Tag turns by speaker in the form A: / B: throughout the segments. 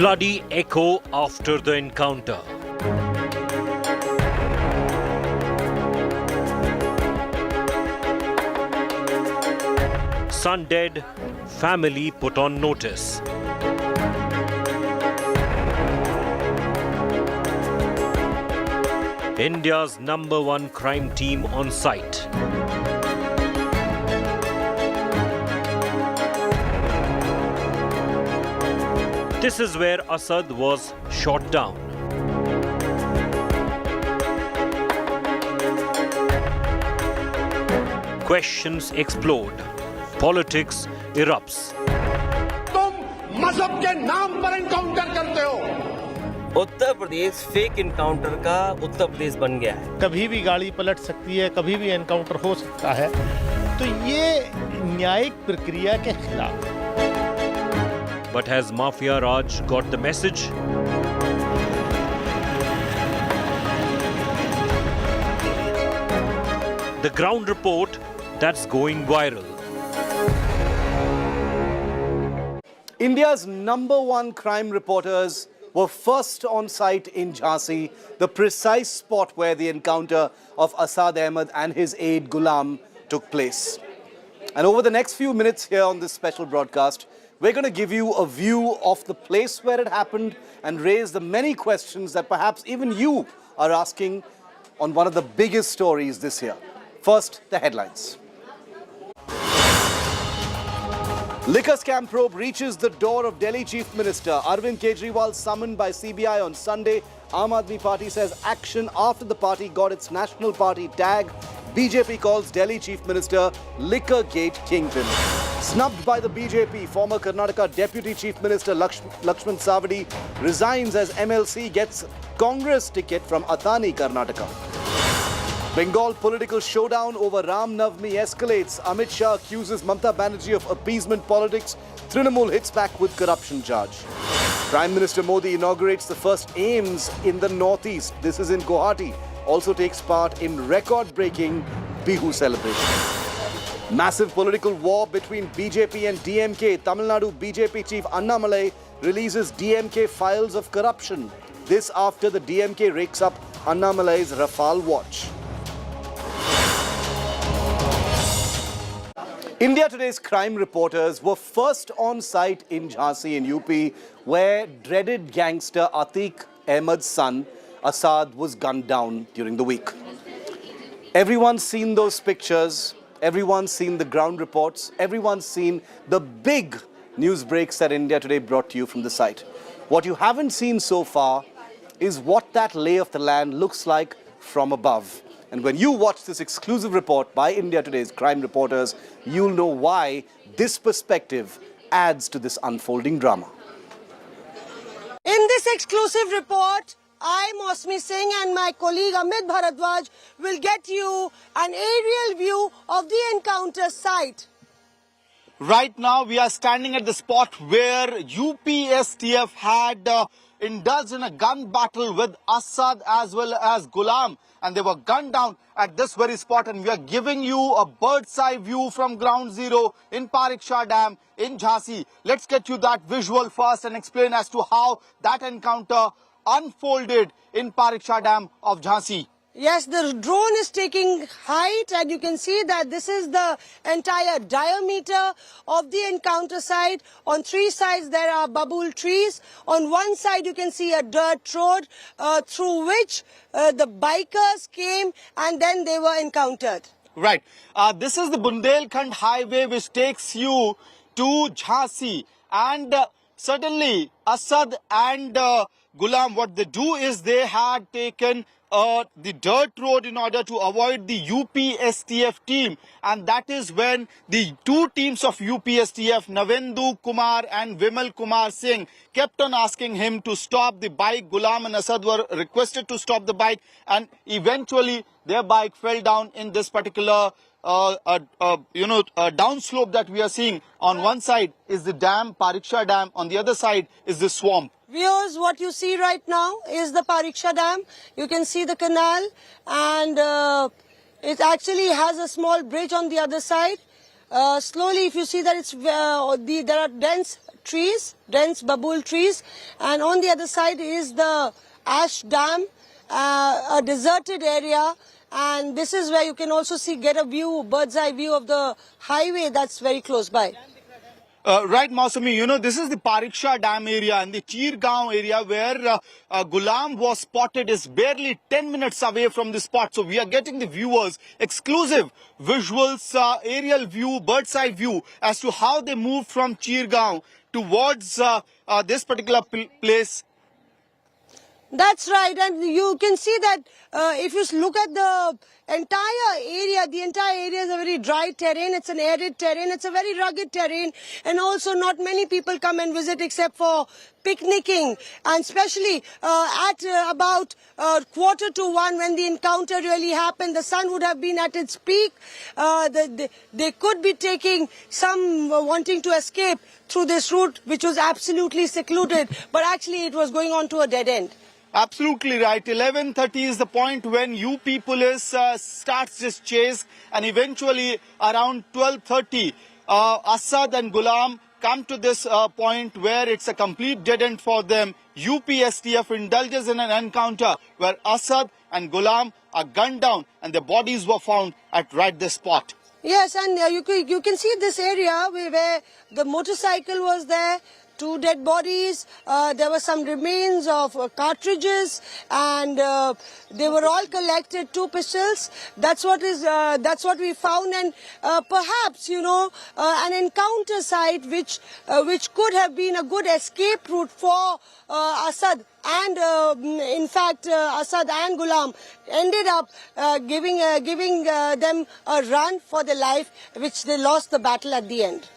A: bloody echo after the encounter. Son dead, family put on notice. India's #1 crime team on site. This is where Asad was shot down. Questions explode. Politics erupts.
B: तुम मजहब के नाम पर encounter करते हो।
C: Uttar Pradesh fake encounter का उत्तर प्रदेश बन गया है।
D: कभी भी गाड़ी पलट सकती है, कभी भी एनकाउंटर हो सकता है, तो ये न्यायिक प्रक्रिया के खिलाफ है।
A: But has Mafia Raj got the message? The ground report that's going viral.
E: India's #1 crime reporters were first on site in Jhansi, the precise spot where the encounter of Asad Ahmed and his aide Ghulam took place. And over the next few minutes here on this special broadcast, we're going to give you a view of the place where it happened and raise the many questions that perhaps even you are asking on one of the biggest stories this year. First, the headlines. Liquor scam probe reaches the door of Delhi Chief Minister. Arvind Kejriwal summoned by CBI on Sunday. Aam Aadmi Party says action after the party got its national party tag. BJP calls Delhi Chief Minister Liquor Gate Kingpin. Snubbed by the BJP, former Karnataka Deputy Chief Minister Lakshman Savadi resigns as MLC gets Congress ticket from Athani, Karnataka. Bengal political showdown over Ram Navami escalates. Amit Shah accuses Mamata Banerjee of appeasement politics. Trinamool hits back with corruption charge. Prime Minister Modi inaugurates the first AIIMS in the northeast. This is in Guwahati. Also takes part in record-breaking Bihu celebration. Massive political war between BJP and DMK. Tamil Nadu BJP chief Annamalai releases DMK files of corruption. This after the DMK rakes up Annamalai's Rafale watch. India Today's crime reporters were first on site in Jhansi in UP, where dreaded gangster Atiq Ahmed's son Asad was gunned down during the week. Everyone's seen those pictures, everyone's seen the ground reports, everyone's seen the big news breaks that India Today brought to you from the site. What you haven't seen so far is what that lay of the land looks like from above. And when you watch this exclusive report by India Today's crime reporters, you'll know why this perspective adds to this unfolding drama.
F: In this exclusive report, I, Mosmi Singh, and my colleague Amit Bharadwaj will get you an aerial view of the encounter site.
B: Right now, we are standing at the spot where UPSTF had indulged in a gun battle with Asad as well as Ghulam, and they were gunned down at this very spot. And we are giving you a bird's eye view from ground zero in Pariksha Dam in Jhansi. Let's get you that visual first and explain as to how that encounter unfolded in Pariksha Dam of Jhansi.
F: Yes, the drone is taking height, and you can see that this is the entire diameter of the encounter site. On three sides there are babul trees. On one side you can see a dirt road through which the bikers came and then they were encountered.
B: Right. This is the Bundelkhand highway which takes you to Jhansi, and certainly Asad and Ghulam, what they do is they had taken the dirt road in order to avoid the UPSTF team, and that is when the two teams of UPSTF, Navendu Kumar and Vimal Kumar Singh, kept on asking him to stop the bike. Ghulam and Asad were requested to stop the bike, and eventually their bike fell down in this particular downslope that we are seeing. On one side is the dam, Pariksha Dam. On the other side is the swamp.
F: Viewers, what you see right now is the Pariksha Dam. You can see the canal, and it actually has a small bridge on the other side. slowly, if you see that there are dense trees, dense babul trees, and on the other side is the ash dam, a deserted area, and this is where you can also get a view, bird's eye view of the highway that's very close by.
B: Right, Mausami, you know, this is the Pariksha Dam area and the Chirgaon area where Gulam was spotted is barely 10 minutes away from the spot. So we are getting the viewers exclusive visuals, aerial view, bird's eye view as to how they moved from Chirgaon towards this particular place.
F: That's right, and you can see that if you look at the entire area is a very dry terrain, it's an arid terrain, it's a very rugged terrain, and also not many people come and visit except for picnicking, and especially at about 1:45 when the encounter really happened, the sun would have been at its peak. They could be taking some wanting to escape through this route, which was absolutely secluded, but actually it was going on to a dead end.
B: Absolutely right. 11:30 is the point when UP police starts this chase, and eventually around 12:30, Asad and Gulam come to this point where it's a complete dead end for them. UP STF indulges in an encounter where Asad and Gulam are gunned down and their bodies were found at right this spot.
F: Yes, and you can see this area where the motorcycle was there. 2 dead bodies, there were some remains of cartridges, and they were all collected, 2 pistols. That's what we found, and perhaps, you know, an encounter site which could have been a good escape route for Asad, and in fact Asad and Gulam ended up giving them a run for their life, which they lost the battle at the end.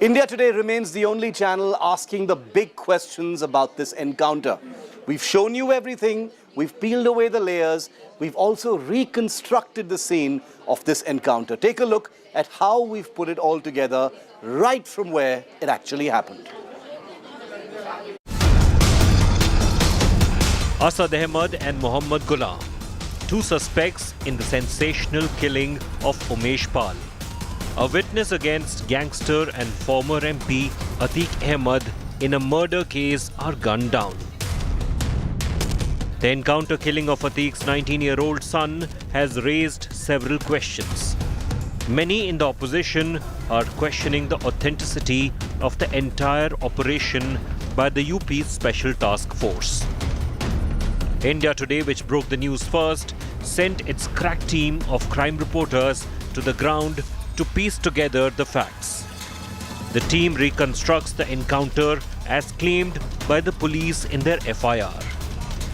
E: India Today remains the only channel asking the big questions about this encounter. We've shown you everything, we've peeled away the layers, we've also reconstructed the scene of this encounter. Take a look at how we've put it all together right from where it actually happened.
A: Asad Ahmed and Mohammad Gulam, 2 suspects in the sensational killing of Umesh Pal. A witness against Gangster and former MP Atiq Ahmed in a murder case are gunned down. The encounter killing of Atiq's 19-year-old son has raised several questions. Many in the opposition are questioning the authenticity of the entire operation by the UP's Special Task Force. India Today, which broke the news first, sent its crack team of crime reporters to the ground to piece together the facts. The team reconstructs the encounter as claimed by the police in their FIR.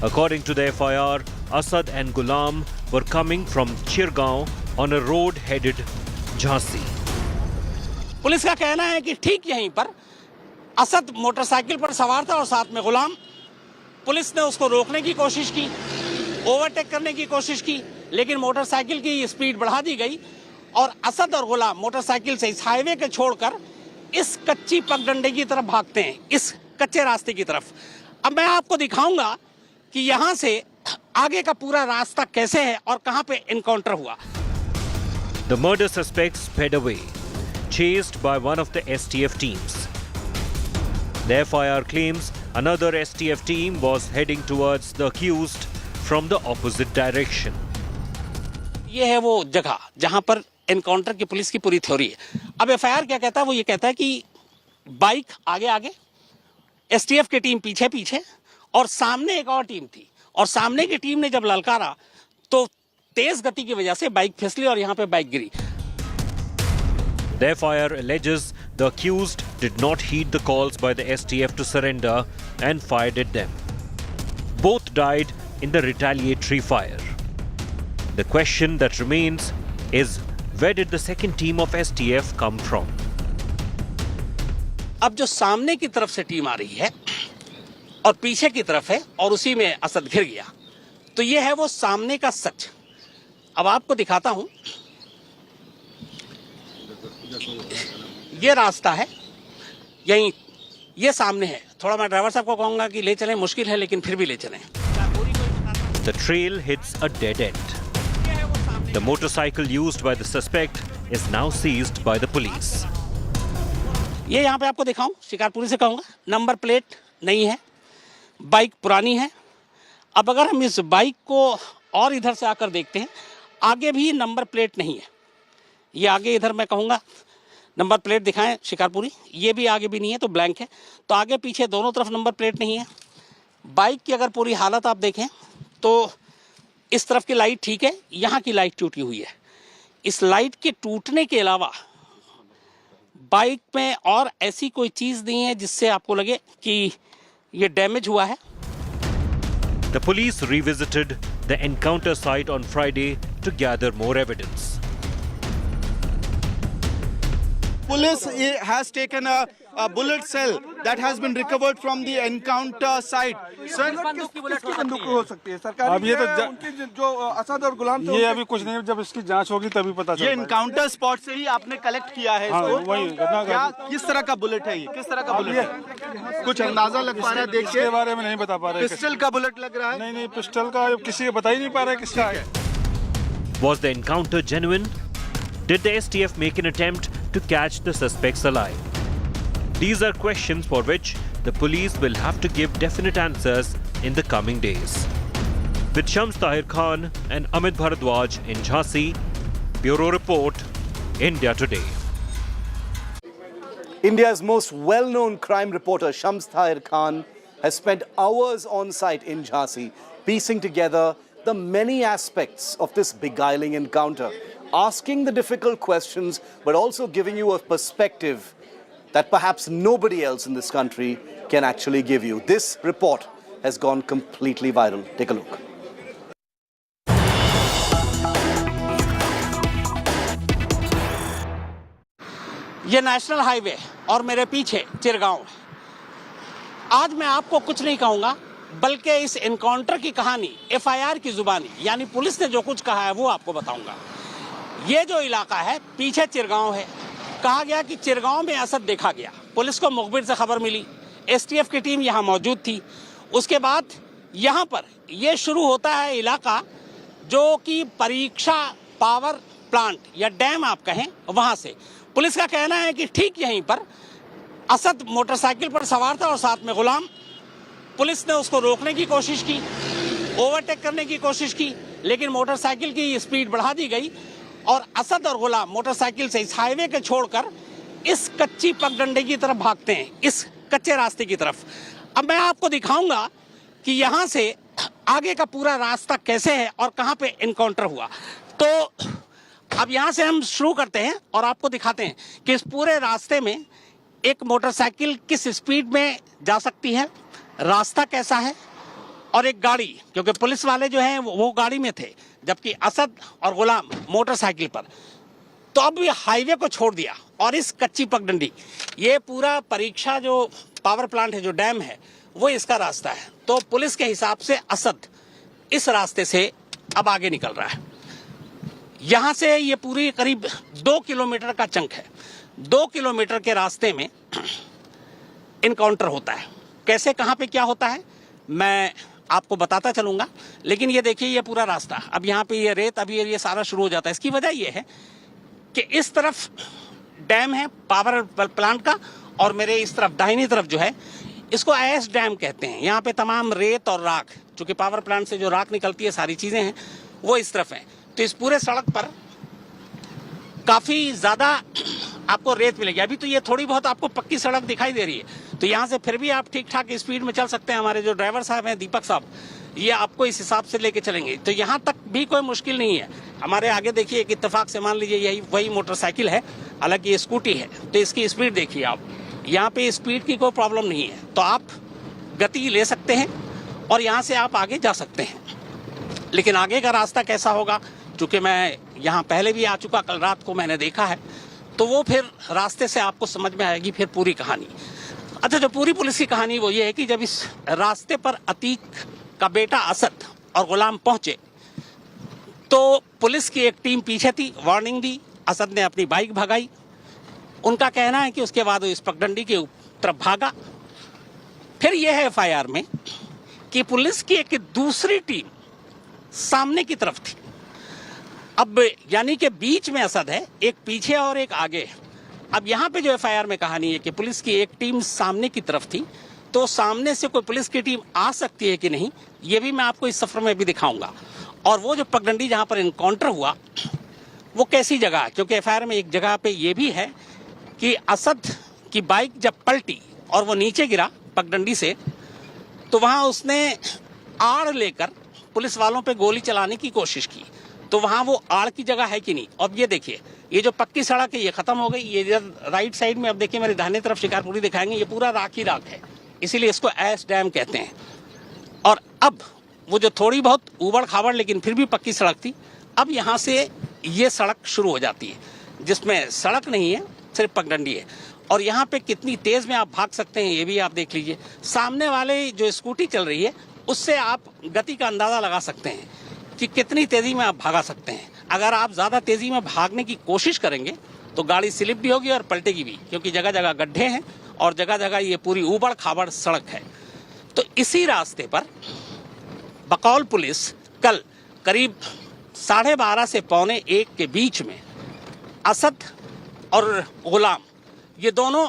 A: According to the FIR, Asad and Gulam were coming from Chirgaon on a road headed Jhansi.
G: Police का कहना है कि ठीक यहीं पर Asad motorcycle पर सवार था और साथ में गुलाम। पुलिस ने उसको रोकने की कोशिश की, ओवरटेक करने की कोशिश की, लेकिन मोटरसाइकिल की स्पीड बढ़ा दी गई और असद और गुलाम मोटरसाइकिल से इस हाईवे के छोड़कर इस कच्ची पगडंडे की तरफ भागते हैं, इस कच्चे रास्ते की तरफ। अब मैं आपको दिखाऊंगा कि यहाँ से आगे का पूरा रास्ता कैसे है और कहाँ पे एनकाउंटर हुआ।
A: The murder suspects sped away, chased by one of the STF teams. The FIR claims another STF team was heading towards the accused from the opposite direction.
G: ये है वो जगह जहां पर एनकाउंटर की पुलिस की पूरी थ्योरी है। अब एफआईआर क्या कहता है, वो ये कहता है कि बाइक आगे आगे, एसटीएफ की टीम पीछे पीछे और सामने एक और टीम थी, और सामने की टीम ने जब ललकारा तो तेज गति की वजह से बाइक फिसली और यहां पे bike Giri.
A: The FIR alleges the accused did not heed the calls by the STF to surrender and fired at them. Both died in the retaliatory fire. The question that remains is, where did the second team of STF come from?
G: अब जो सामने की तरफ से team आ रही है और पीछे की तरफ है और उसी में असद घिर गया, तो ये है वो सामने का सच। अब आपको दिखाता हूं, ये रास्ता है, यहीं ये सामने है। थोड़ा मैं ड्राइवर साहब को कहूंगा कि ले चलें, मुश्किल है लेकिन फिर भी ले चलें।
A: The trail hits a dead end. The motorcycle used by the suspect is now seized by the police.
G: ये यहाँ पे आपको दिखाऊं, शिकारपुरी से कहूँगा, नंबर प्लेट नहीं है, बाइक पुरानी है। अब अगर हम इस बाइक को और इधर से आकर देखते हैं, आगे भी नंबर प्लेट नहीं है। ये आगे इधर मैं कहूँगा नंबर प्लेट दिखाएं शिकारपुरी, ये भी आगे भी नहीं है, तो ब्लैंक है। तो आगे पीछे दोनों तरफ नंबर प्लेट नहीं है। बाइक की अगर पूरी हालत आप देखें तो इस तरफ की लाइट ठीक है, यहाँ की लाइट टूटी हुई है। इस लाइट के टूटने के अलावा बाइक में और ऐसी कोई चीज़ नहीं है जिससे आपको लगे कि ये डैमेज हुआ है।
A: The police revisited the encounter site on Friday to gather more evidence.
B: Police has taken a bullet cell that has been recovered from the encounter site. Sir,
H: किसकी बंदूक हो सकती है? सरकारी अब ये तो उनके जो असद और गुलाम थे, ये अभी कुछ नहीं, जब इसकी जांच होगी तभी पता चलेगा।
B: ये एनकाउंटर स्पॉट से ही आपने कलेक्ट किया है इसको?
H: वही घटना
B: क्या किस तरह का बुलेट है ये? किस तरह का बुलेट है? कुछ अंदाजा लग पा रहा है? देखिए,
H: इसके बारे में नहीं बता पा रहे।
B: पिस्टल का बुलेट लग रहा है?
H: नहीं, पिस्टल का किसी को बता ही नहीं पा रहा है किसका है।
A: Was the encounter genuine? Did the STF make an attempt to catch the suspects alive? These are questions for which the police will have to give definite answers in the coming days. With Shams Tahir Khan and Amit Bharadwaj in Jhansi, Bureau Report, India Today.
E: India's most well-known crime reporter Shams Tahir Khan has spent hours on site in Jhansi, piecing together the many aspects of this beguiling encounter, asking the difficult questions but also giving you a perspective that perhaps nobody else in this country can actually give you. This report has gone completely viral. Take a look.
G: ये national highway और मेरे पीछे चिरगांव है। आज मैं आपको कुछ नहीं कहूँगा, बल्कि इस एनकाउंटर की कहानी एफआईआर की जुबानी, यानी पुलिस ने जो कुछ कहा है वो आपको बताऊंगा। ये जो इलाका है पीछे चिरगांव है। कहा गया कि चिरगांव में असद देखा गया। पुलिस को मुखबिर से खबर मिली, एसटीएफ की टीम यहाँ मौजूद थी। उसके बाद यहाँ पर ये शुरू होता है इलाका जो कि परीक्षा पावर प्लांट या डैम आप कहें, वहाँ से पुलिस का कहना है कि ठीक यहीं पर असद मोटरसाइकिल पर सवार था और साथ में गुलाम। पुलिस ने उसको रोकने की कोशिश की, ओवरटेक करने की कोशिश की, लेकिन मोटरसाइकिल की स्पीड बढ़ा दी गई और असद और गुलाम मोटरसाइकिल से इस हाईवे के छोड़कर इस कच्ची पगडंडे की तरफ भागते हैं, इस कच्चे रास्ते की तरफ। अब मैं आपको दिखाऊंगा कि यहाँ से आगे का पूरा रास्ता कैसे है और कहाँ पे एनकाउंटर हुआ। तो अब यहाँ से हम शुरू करते हैं और आपको दिखाते हैं कि इस पूरे रास्ते में एक मोटरसाइकिल किस स्पीड में जा सकती है, रास्ता कैसा है, और एक गाड़ी, क्योंकि पुलिस वाले जो हैं वो गाड़ी में थे जबकि असद और गुलाम मोटरसाइकिल पर। तो अब ये हाईवे को छोड़ दिया और इस कच्ची पगडंडी, ये पूरा परीक्षा जो पावर प्लांट है, जो डैम है, वो इसका रास्ता है। तो पुलिस के हिसाब से असद इस रास्ते से अब आगे निकल रहा है। यहाँ से ये पूरी करीब 2 किलोमीटर का चंक है। 2 किलोमीटर के रास्ते में इनकाउंटर होता है। कैसे, कहाँ पे क्या होता है मैं आपको बताता चलूँगा, लेकिन ये देखिए ये पूरा रास्ता। अब यहाँ पे ये रेत, अभी ये सारा शुरू हो जाता है। इसकी वजह ये है कि इस तरफ डैम है पावर प्लांट का और मेरे इस तरफ दाहिनी तरफ जो है इसको एस डैम कहते हैं। यहाँ पे तमाम रेत और राख, चूँकि पावर प्लांट से जो राख निकलती है, सारी चीज़ें हैं, वो इस तरफ हैं। तो इस पूरे सड़क पर काफ़ी ज़्यादा आपको रेत मिलेगी। अभी तो ये थोड़ी बहुत आपको पक्की सड़क दिखाई दे रही है, तो यहाँ से फिर भी आप ठीक ठाक स्पीड में चल सकते हैं। हमारे जो ड्राइवर साहब हैं, दीपक साहब, ये आपको इस हिसाब से लेके चलेंगे। तो यहाँ तक भी कोई मुश्किल नहीं है। हमारे आगे देखिए, एक इत्तेफाक से मान लीजिए यही वही मोटरसाइकिल है, हालांकि ये स्कूटी है, तो इसकी स्पीड देखिए आप। यहाँ पे स्पीड की कोई प्रॉब्लम नहीं है, तो आप गति ले सकते हैं और यहाँ से आप आगे जा सकते हैं। लेकिन आगे का रास्ता कैसा होगा, चूँकि मैं यहाँ पहले भी आ चुका, कल रात को मैंने देखा है, तो वो फिर रास्ते से आपको समझ में आएगी फिर पूरी कहानी। अच्छा, जो पूरी पुलिस की कहानी वो ये है कि जब इस रास्ते पर अतीक का बेटा असद और गुलाम पहुंचे तो पुलिस की एक टीम पीछे थी, वार्निंग दी। असद ने अपनी बाइक भगाई। उनका कहना है कि उसके बाद वो इस पगडंडी के तरफ भागा। फिर यह है एफआईआर में कि पुलिस की एक दूसरी टीम सामने की तरफ थी। अब यानी कि बीच में असद है, एक पीछे और एक आगे है। अब यहाँ पे जो एफआईआर में कहानी है कि पुलिस की एक टीम सामने की तरफ थी, तो सामने से कोई पुलिस की टीम आ सकती है कि नहीं, ये भी मैं आपको इस सफर में भी दिखाऊंगा। और वो जो पगडंडी जहाँ पर इनकाउंटर हुआ वो कैसी जगह है, क्योंकि एफआईआर में एक जगह पे ये भी है कि असद की बाइक जब पलटी और वो नीचे गिरा पगडंडी से, तो वहाँ उसने आड़ लेकर पुलिस वालों पे गोली चलाने की कोशिश की। तो वहाँ वो आड़ की जगह है कि नहीं। अब ये देखिए, ये जो पक्की सड़क है ये खत्म हो गई, ये इधर राइट साइड में अब देखिए मेरी दाहिने तरफ शिकारपुरी दिखाएंगे, ये पूरा राख ही राख है, इसीलिए इसको ऐश डैम कहते हैं। और अब वो जो थोड़ी बहुत उबड़ खाबड़ लेकिन फिर भी पक्की सड़क थी, अब यहाँ से ये सड़क शुरू हो जाती है, जिसमें सड़क नहीं है, सिर्फ पगडंडी है। और यहाँ पे कितनी तेज में आप भाग सकते हैं ये भी आप देख लीजिए। सामने वाले जो स्कूटी चल रही है उससे आप गति का अंदाजा लगा सकते हैं कि कितनी तेजी में आप भागा सकते हैं। अगर आप ज्यादा तेजी में भागने की कोशिश करेंगे तो गाड़ी स्लिप भी होगी और पलटेगी भी, क्योंकि जगह जगह गड्ढे हैं और जगह जगह ये पूरी ऊबड़ खाबड़ सड़क है। तो इसी रास्ते पर बकौल पुलिस कल करीब 12:30 से 12:45 के बीच में असद और गुलाम ये दोनों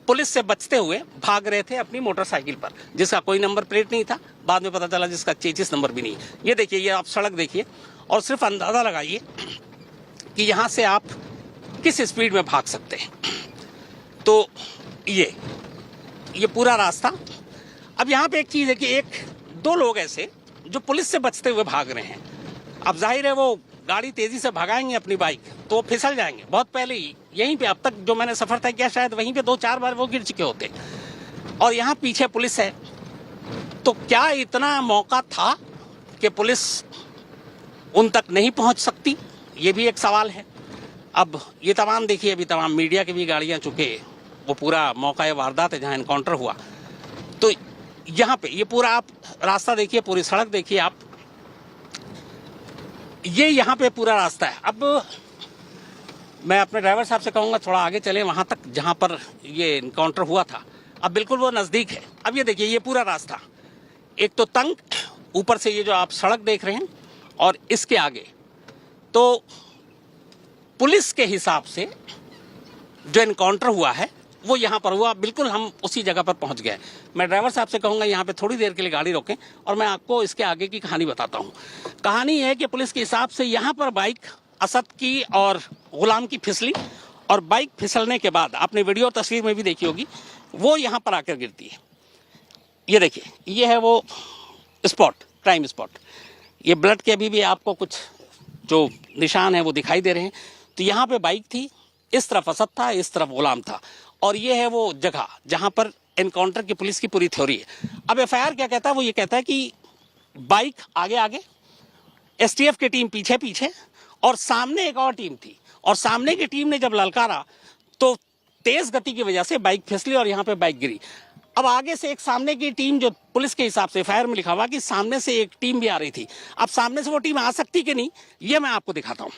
G: पुलिस से बचते हुए भाग रहे थे अपनी मोटरसाइकिल पर, जिसका कोई नंबर प्लेट नहीं था। बाद में पता चला जिसका चेचिस नंबर भी नहीं। ये देखिए, ये आप सड़क देखिए और सिर्फ अंदाजा लगाइए कि यहाँ से आप किस स्पीड में भाग सकते हैं। तो ये पूरा रास्ता। अब यहाँ पे एक चीज़ है कि एक दो लोग ऐसे जो पुलिस से बचते हुए भाग रहे हैं। अब जाहिर है वो गाड़ी तेजी से भगाएंगे अपनी बाइक तो फिसल जाएंगे। बहुत पहले ही यहीं पे अब तक जो मैंने सफर तय किया शायद वहीं पे 2-4 बार वो गिर चुके होते। और यहाँ पीछे पुलिस है, तो क्या इतना मौका था कि पुलिस उन तक नहीं पहुंच सकती, ये भी एक सवाल है। अब ये तमाम देखिए, अभी तमाम मीडिया की भी गाड़ियां, चुके वो पूरा मौका वारदात है जहां एनकाउंटर हुआ। तो यहाँ पे ये पूरा आप रास्ता देखिए, पूरी सड़क देखिए आप, ये यहाँ पे पूरा रास्ता है। अब मैं अपने ड्राइवर साहब से कहूँगा थोड़ा आगे चले वहाँ तक जहाँ पर ये इनकाउंटर हुआ था। अब बिल्कुल वो नज़दीक है। अब ये देखिए, ये पूरा रास्ता एक तो तंग, ऊपर से ये जो आप सड़क देख रहे हैं, और इसके आगे तो पुलिस के हिसाब से जो इनकाउंटर हुआ है वो यहाँ पर हुआ। बिल्कुल हम उसी जगह पर पहुँच गए। मैं ड्राइवर साहब से कहूँगा यहाँ पे थोड़ी देर के लिए गाड़ी रोकें और मैं आपको इसके आगे की कहानी बताता हूँ। कहानी है कि पुलिस के हिसाब से यहाँ पर बाइक असद की और गुलाम की फिसली, और बाइक फिसलने के बाद आपने वीडियो और तस्वीर में भी देखी होगी, वो यहाँ पर आकर गिरती है। ये देखिए, ये है वो स्पॉट, क्राइम स्पॉट। ये ब्लड के अभी भी आपको कुछ जो निशान है वो दिखाई दे रहे हैं। तो यहाँ पे बाइक थी, इस तरफ असद था, इस तरफ गुलाम था, और ये है वो जगह जहाँ पर एनकाउंटर की पुलिस की पूरी थ्योरी है। अब एफआईआर क्या कहता है, वो ये कहता है कि बाइक आगे आगे, एसटीएफ की टीम पीछे पीछे, और सामने एक और टीम थी, और सामने की टीम ने जब ललकारा तो तेज गति की वजह से बाइक फिसली और यहाँ पे बाइक गिरी। अब आगे से एक सामने की टीम, जो पुलिस के हिसाब से एफआईआर में लिखा हुआ कि सामने से एक टीम भी आ रही थी। अब सामने से वो टीम आ सकती कि नहीं, ये मैं आपको दिखाता हूँ।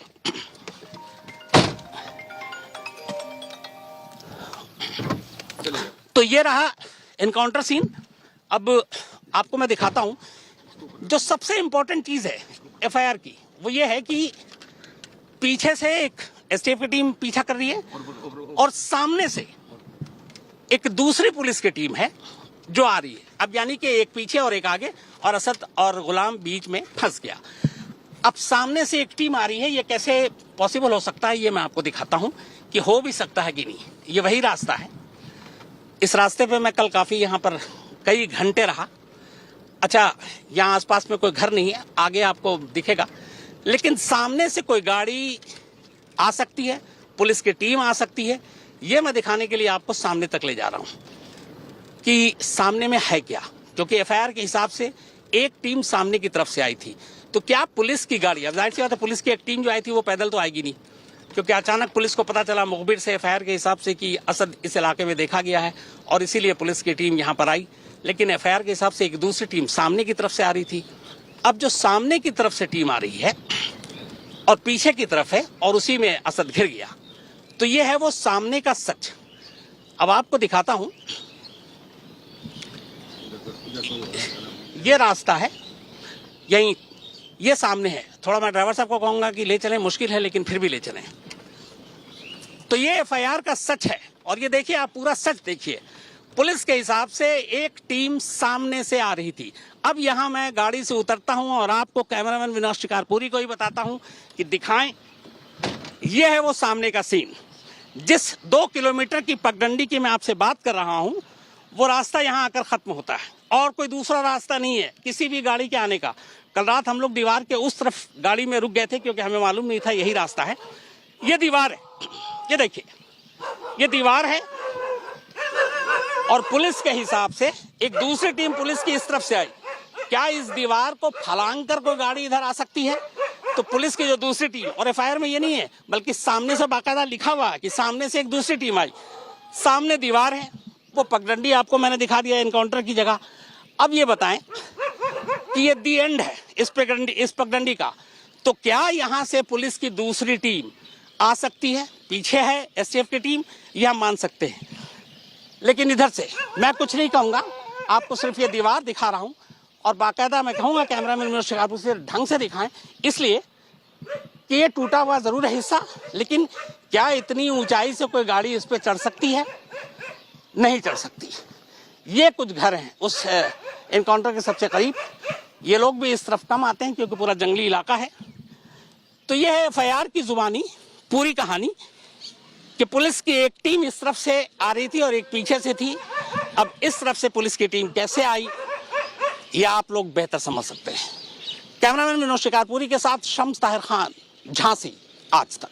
G: तो ये रहा एनकाउंटर सीन। अब आपको मैं दिखाता हूं, जो सबसे इंपॉर्टेंट चीज है एफआईआर की वो ये है कि पीछे से एक एसटीएफ की टीम पीछा कर रही है और सामने से एक दूसरी पुलिस की टीम है जो आ रही है। अब यानी कि एक पीछे और एक आगे, और असद और गुलाम बीच में फंस गया। अब सामने से एक टीम आ रही है, ये कैसे पॉसिबल हो सकता है ये मैं आपको दिखाता हूं कि हो भी सकता है कि नहीं। ये वही रास्ता है। इस रास्ते पे मैं कल काफी यहाँ पर कई घंटे रहा। अच्छा, यहाँ आसपास में कोई घर नहीं है, आगे आपको दिखेगा, लेकिन सामने से कोई गाड़ी आ सकती है, पुलिस की टीम आ सकती है। ये मैं दिखाने के लिए आपको सामने तक ले जा रहा हूँ कि सामने में है क्या, क्योंकि एफआईआर के हिसाब से एक टीम सामने की तरफ से आई थी। तो क्या पुलिस की गाड़ी, अब जाहिर सी बात है पुलिस की एक टीम जो आई थी वो पैदल तो आएगी नहीं, क्योंकि अचानक पुलिस को पता चला मुखबिर से एफआईआर के हिसाब से कि असद इस इलाके में देखा गया है, और इसीलिए पुलिस की टीम यहाँ पर आई। लेकिन एफआईआर के हिसाब से एक दूसरी टीम सामने की तरफ से आ रही थी। अब जो सामने की तरफ से टीम आ रही है और पीछे की तरफ है, और उसी में असद घिर गया, तो ये है वो सामने का सच। अब आपको दिखाता हूं, ये रास्ता है, यहीं ये सामने है। थोड़ा मैं ड्राइवर साहब को कहूंगा कि ले चलें, मुश्किल है लेकिन फिर भी ले चलें। तो ये एफआईआर का सच है और ये देखिए, आप पूरा सच देखिए। पुलिस के हिसाब से एक टीम सामने से आ रही थी। अब यहां मैं गाड़ी से उतरता हूं और आपको कैमरामैन विनोद शिकारपुरी को ही बताता हूं कि दिखाएं। ये है वो सामने का सीन। जिस 2 किलोमीटर की पगडंडी की मैं आपसे बात कर रहा हूं, वो रास्ता यहां आकर खत्म होता है और कोई दूसरा रास्ता नहीं है किसी भी गाड़ी के आने का। कल रात हम लोग दीवार के उस तरफ गाड़ी में रुक गए थे क्योंकि हमें मालूम नहीं था यही रास्ता है। ये दीवार है, ये देखिए, ये दीवार है और पुलिस के हिसाब से एक दूसरी टीम पुलिस की इस तरफ से आई। क्या इस दीवार को फलांग कर कोई गाड़ी इधर आ सकती है? तो पुलिस की जो दूसरी टीम, और एफआईआर में ये नहीं है बल्कि सामने से बाकायदा लिखा हुआ है कि सामने से एक दूसरी टीम आई। सामने दीवार है, वो पगडंडी आपको मैंने दिखा दिया एनकाउंटर की जगह। अब ये बताएं कि ये दी एंड है इस पगडंडी का, तो क्या यहां से पुलिस की दूसरी टीम आ सकती है? पीछे है एसटीएफ की टीम, ये हम मान सकते हैं, लेकिन इधर से मैं कुछ नहीं कहूंगा, आपको सिर्फ ये दीवार दिखा रहा हूं और बाकायदा मैं कहूंगा कैमरामैन विनोद शिकारपुर से ढंग से दिखाएं, इसलिए कि ये टूटा हुआ जरूर है हिस्सा, लेकिन क्या इतनी ऊंचाई से कोई गाड़ी इस पे चढ़ सकती है? नहीं चढ़ सकती। ये कुछ घर हैं उस एनकाउंटर के सबसे करीब। ये लोग भी इस तरफ कम आते हैं क्योंकि पूरा जंगली इलाका है। तो ये है एफआईआर की जुबानी पूरी कहानी कि पुलिस की एक टीम इस तरफ से आ रही थी और एक पीछे से थी। अब इस तरफ से पुलिस की टीम कैसे आई ये आप लोग बेहतर समझ सकते हैं। कैमरामैन विनोद शिकारपुरी के साथ शम्स ताहिर खान, झांसी, आज तक।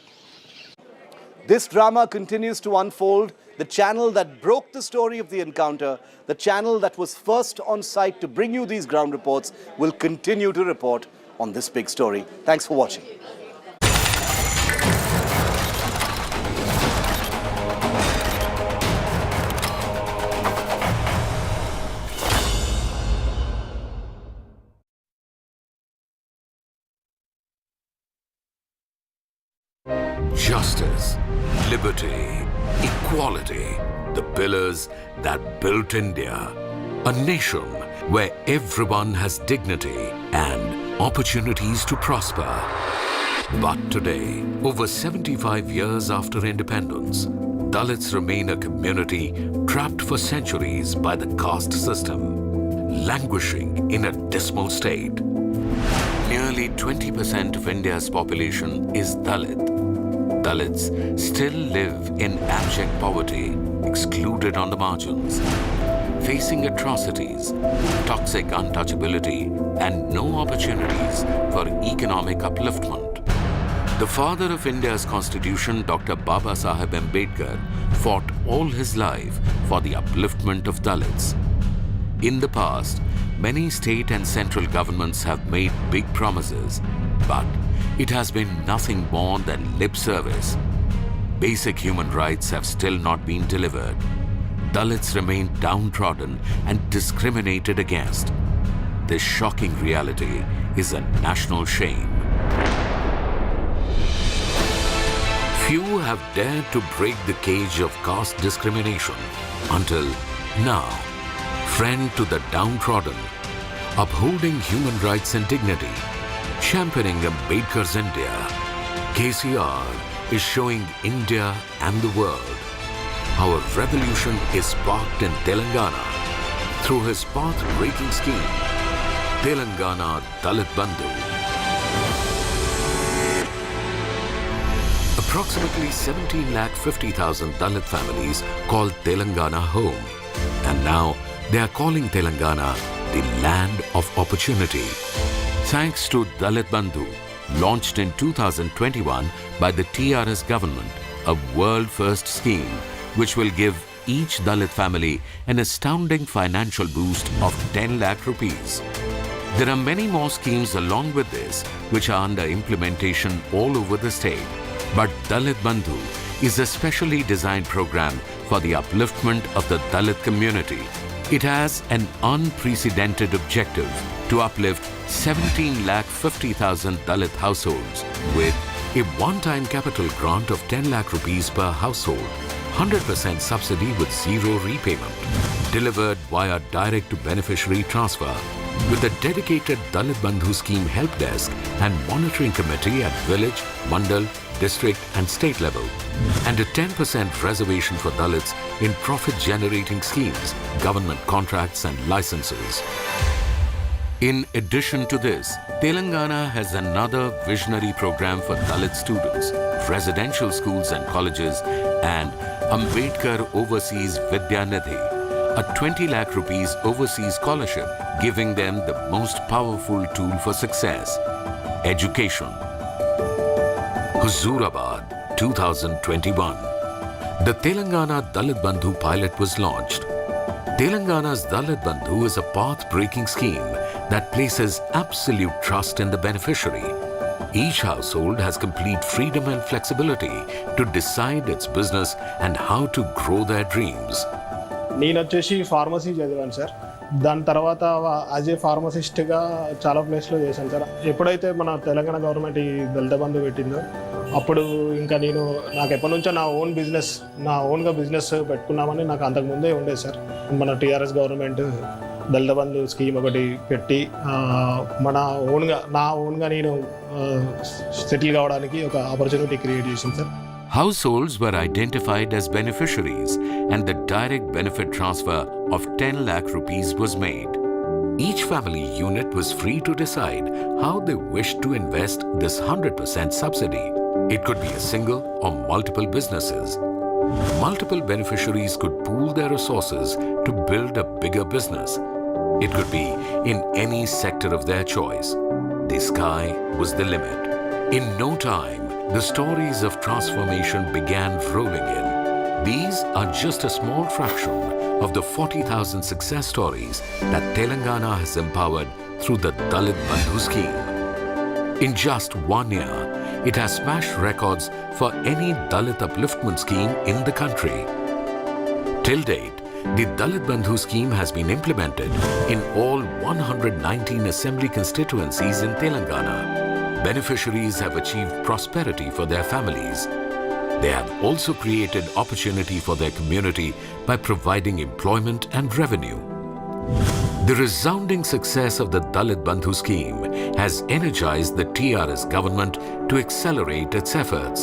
E: This drama continues to unfold. The channel that broke the story of the encounter, the channel that was first on site to bring you these ground reports, will continue to report on this big story. Thanks for watching.
I: Justice, liberty, equality, the pillars that built India. A nation where everyone has dignity and opportunities to prosper. But today, over 75 years after independence, Dalits remain a community trapped for centuries by the caste system, languishing in a dismal state. Nearly 20% of India's population is Dalit. Dalits still live in abject poverty, excluded on the margins, facing atrocities, toxic untouchability, and no opportunities for economic upliftment. The father of India's constitution, Dr. Baba Saheb Ambedkar, fought all his life for the upliftment of Dalits. In the past, many state and central governments have made big promises, but it has been nothing more than lip service. Basic human rights have still not been delivered. Dalits remain downtrodden and discriminated against. This shocking reality is a national shame. Few have dared to break the cage of caste discrimination until now. Friend to the downtrodden, upholding human rights and dignity, championing Ambedkar's India, KCR is showing India and the world our revolution is sparked in Telangana through his path-breaking scheme, Telangana Dalit Bandhu. Approximately 17,50,000 Dalit families call Telangana home, and now they are calling Telangana the land of opportunity. Thanks to Dalit Bandhu, launched in 2021 by the TRS government, a world-first scheme which will give each Dalit family an astounding financial boost of 10 lakh rupees. There are many more schemes along with this which are under implementation all over the state. But Dalit Bandhu is a specially designed program for the upliftment of the Dalit community. It has an unprecedented objective to uplift 17,50,000 Dalit households with a one-time capital grant of 10 lakh rupees per household, 100% subsidy with zero repayment, delivered via direct-to-beneficiary transfer, with a dedicated Dalit Bandhu scheme help desk and monitoring committee at village, mandal, district and state level, and a 10% reservation for Dalits in profit-generating schemes, government contracts and licenses. In addition to this, Telangana has another visionary program for Dalit students, residential schools and colleges, and Ambedkar Overseas Vidya Nidhi, a 20 lakh rupees overseas scholarship, giving them the most powerful tool for success, education. Huzurabad, 2021. The Telangana Dalit Bandhu pilot was launched. Telangana's Dalit Bandhu is a path-breaking scheme that places absolute trust in the beneficiary. Each household has complete freedom and flexibility to decide its business and how to grow their dreams.
J: నేను వచ్చేసి pharmacy చదివాను sir. దాని తర్వాత as a ఫార్మసిస్ట్గా చాలా ప్లేస్లో చేశాను sir. ఎప్పుడైతే మన తెలంగాణ గవర్నమెంట్ ఈ దళిత బంధు పెట్టిందో అప్పుడు ఇంకా నాకు ఎప్పటి నుంచో నా ఓన్గా బిజినెస్ పెట్టుకున్నామని నాకు అంతకుముందే ఉండేది సార్. మన టీఆర్ఎస్ గవర్నమెంట్ దళిత బంధు స్కీమ్ ఒకటి పెట్టి నా ఓన్గా నేను సెటిల్ కావడానికి ఒక ఆపర్చునిటీ క్రియేట్ చేసింది sir.
I: Households were identified as beneficiaries and the direct benefit transfer of 10 lakh rupees was made. Each family unit was free to decide how they wished to invest this 100% subsidy. It could be a single or multiple businesses. Multiple beneficiaries could pool their resources to build a bigger business. It could be in any sector of their choice. The sky was the limit. In no time, the stories of transformation began rolling in. These are just a small fraction of the 40,000 success stories that Telangana has empowered through the Dalit Bandhu scheme. In just 1 year, it has smashed records for any Dalit upliftment scheme in the country. Till date, the Dalit Bandhu scheme has been implemented in all 119 assembly constituencies in Telangana. Beneficiaries have achieved prosperity for their families. They have also created opportunity for their community by providing employment and revenue. The resounding success of the Dalit Bandhu scheme has energized the TRS government to accelerate its efforts.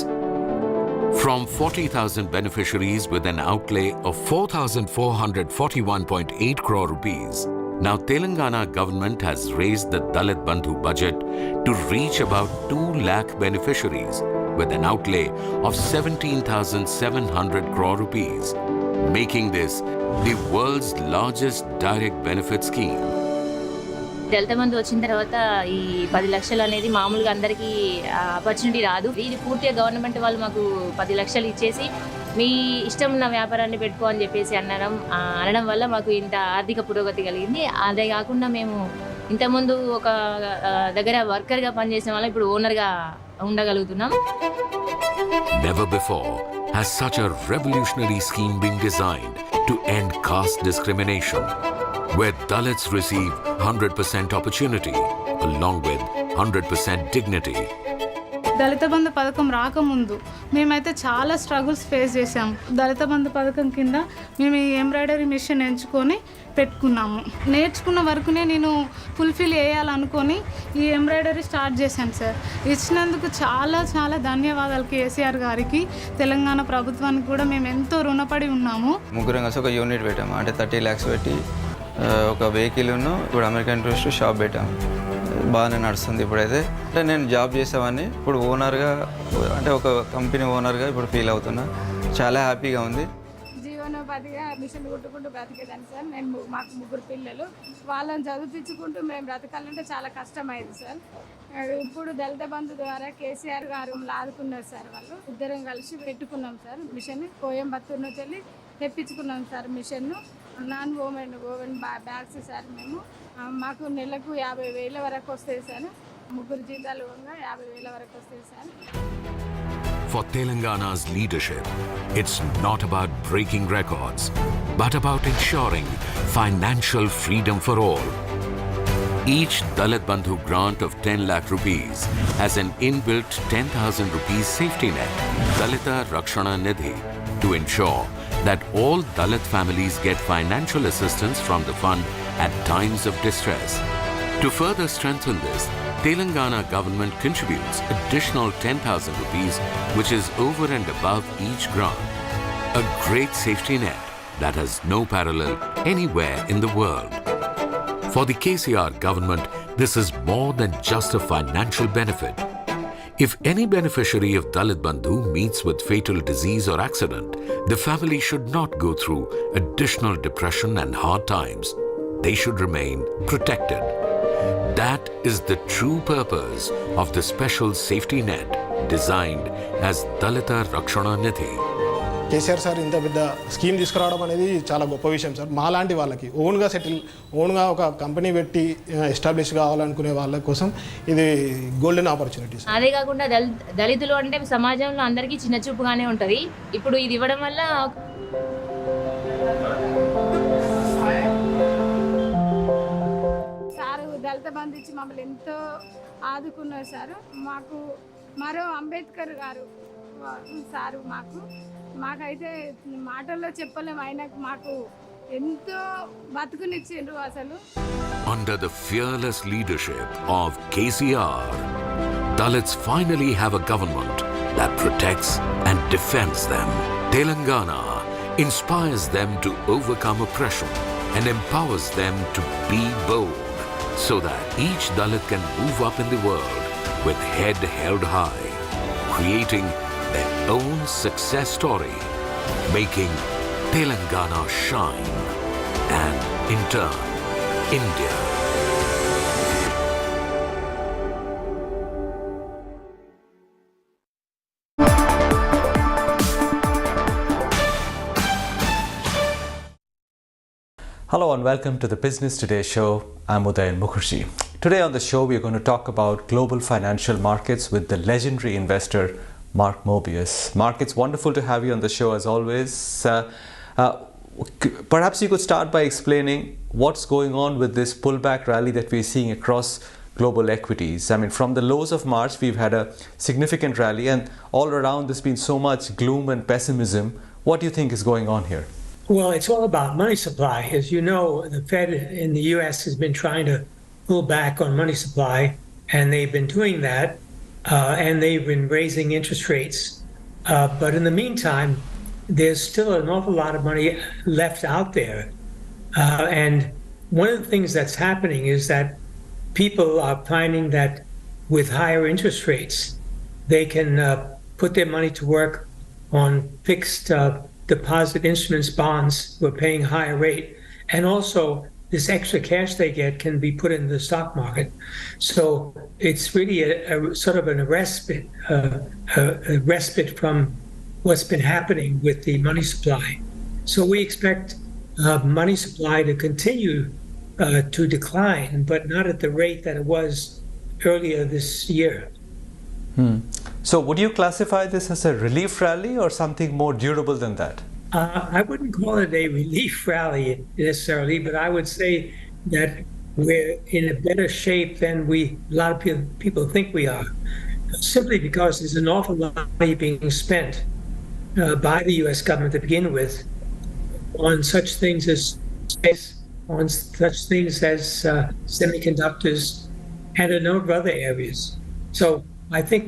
I: From 40,000 beneficiaries with an outlay of 4,441.8 crore rupees, now Telangana government has raised the Dalit Bandhu budget to reach about 2 lakh beneficiaries with an outlay of 17,700 crore rupees, making this the world's largest direct benefit scheme.
K: దళిత బంధు వచ్చిన తర్వాత ఈ 10 లక్షలు అనేది మామూలుగా అందరికీ opportunity రాదు. ఇది పూర్తిగా గవర్నమెంట్ వాళ్ళు మాకు 10 లక్షలు ఇచ్చేసి మీ ఇష్టం ఉన్న వ్యాపారాన్ని పెట్టుకో అని చెప్పేసి అనడం వల్ల మాకు ఇంత ఆర్థిక పురోగతి కలిగింది. అదే కాకుండా మేము ఇంతకుముందు ఒక దగ్గర వర్కర్గా పనిచేసిన వాళ్ళం ఇప్పుడు ఓనర్గా ఉండగలుగుతున్నాం.
I: Never before has such a revolutionary scheme been designed to end caste discrimination, where Dalits receive 100% opportunity along with 100% dignity.
L: దళిత బంధు పథకం రాకముందు మేమైతే చాలా స్ట్రగుల్స్ ఫేస్ చేసాము. దళిత బంధు పథకం కింద మేము ఈ ఎంబ్రాయిడరీ మిషన్ ఎంచుకొని పెట్టుకున్నాము. నేర్చుకున్న వరకునే నేను ఫుల్ఫిల్ చేయాలనుకొని ఈ ఎంబ్రాయిడరీ స్టార్ట్ చేశాను సార్. ఇచ్చినందుకు చాలా చాలా ధన్యవాదాలు కేసీఆర్ గారికి, తెలంగాణ ప్రభుత్వానికి కూడా మేము ఎంతో రుణపడి ఉన్నాము.
M: ముగ్గురం కలిసి ఒక యూనిట్ పెట్టాము. అంటే 30 lakhs పెట్టి ఒక వెహికల్ను ఇప్పుడు అమెరికన్ టూరిస్ట్ షాప్ పెట్టాము. బాగానే నడుస్తుంది ఇప్పుడైతే. అంటే నేను జాబ్ చేసేవాడిని, ఇప్పుడు ఓనర్గా అంటే ఒక కంపెనీ ఓనర్గా ఇప్పుడు ఫీల్ అవుతున్నా. చాలా హ్యాపీగా ఉంది.
N: జీవనోపాధిగా మిషన్ కుట్టుకుంటూ బ్రతికేదాన్ని సార్. మాకు 3 పిల్లలు, వాళ్ళని చదివించుకుంటూ మేము బ్రతకాలంటే చాలా కష్టమైంది సార్. ఇప్పుడు దళిత బంధు ద్వారా కేసీఆర్ గారు ఆదుకున్నారు సార్. వాళ్ళు ఇద్దరం కలిసి పెట్టుకున్నాం సార్ మిషన్. కోయంబత్తూరు నుంచి వెళ్ళి తెప్పించుకున్నాం సార్ మిషన్ను. Non woven bags sir. మాకు నెలకు 50,000 వరకు వస్తాయి సార్. 3 జీతాలు 50,000 వరకు వస్తాయి sir.
I: For Telangana's leadership, it's not about breaking records, but about ensuring financial freedom for all. Each Dalit Bandhu grant of 10 lakh rupees has an inbuilt 10,000 rupees safety net, Dalita Rakshana Nidhi, to ensure that all Dalit families get financial assistance from the fund at times of distress. To further strengthen this, Telangana government contributes additional 10,000 rupees, which is over and above each grant. A great safety net that has no parallel anywhere in the world. For the KCR government, this is more than just a financial benefit. If any beneficiary of Dalit Bandhu meets with fatal disease or accident, the family should not go through additional depression and hard times. They should remain protected. That is the true purpose of the special safety net designed as Dalita Rakshana Nidhi.
J: KCR sir ఇంత పెద్ద scheme తీసుకురావడం అనేది చాలా గొప్ప విషయం sir. మాలాంటి వాళ్ళకి ఓన్గా ఒక కంపెనీ పెట్టి ఎస్టాబ్లిష్ కావాలనుకునే వాళ్ళ కోసం ఇది గోల్డెన్ ఆపర్చునిటీ సార్.
K: అదే కాకుండా దళితులు అంటే సమాజంలో అందరికీ చిన్న చూపుగానే ఉంటుంది. ఇప్పుడు ఇది ఇవ్వడం వల్ల
N: సారు దళిత బంధు ఇచ్చి మమ్మల్ని ఎంతో ఆదుకున్నారు సారు. మాకు మరో అంబేద్కర్ గారు సారు మాకైతే మాటల్లో చెప్పలేము. ఆయనకు మాకు ఎంతో బతుకునిచ్చిండ్రు అసలు.
I: Under the fearless leadership of KCR, Dalits finally have a government that protects and defends them. Telangana inspires them to overcome oppression and empowers them to be bold so that each Dalit can move up in the world with head held high, creating their own success story, making Telangana shine and, in turn, India.
O: Hello and welcome to the Business Today show. I'm Udayan Mukherjee. Today on the show we are going to talk about global financial markets with the legendary investor Mark Mobius. Mark, it's wonderful to have you on the show as always. Perhaps you could start by explaining what's going on with this pullback rally that we're seeing across global equities. I mean, from the lows of March, we've had a significant rally, and all around there's been so much gloom and pessimism. What do you think is going on here?
P: Well, it's all about money supply. As you know, the Fed in the U.S. has been trying to pull back on money supply, and they've been doing that, and they've been raising interest rates. But in the meantime, there's still an awful lot of money left out there. And one of the things that's happening is that people are finding that with higher interest rates, they can put their money to work on fixed deposit instruments, bonds, who are paying higher rate. And also, this extra cash they get can be put in the stock market. So it's really a sort of a respite from what's been happening with the money supply. So we expect money supply to continue to decline, but not at the rate that it was earlier this year.
O: So would you classify this as a relief rally or something more durable than that?
P: I wouldn't call it a relief rally necessarily, but I would say that we're in a better shape than a lot of people think we are, simply because there's an awful lot of money being spent by the U.S. government to begin with on such things as space, on such things as semiconductors, and a number of other areas. So I think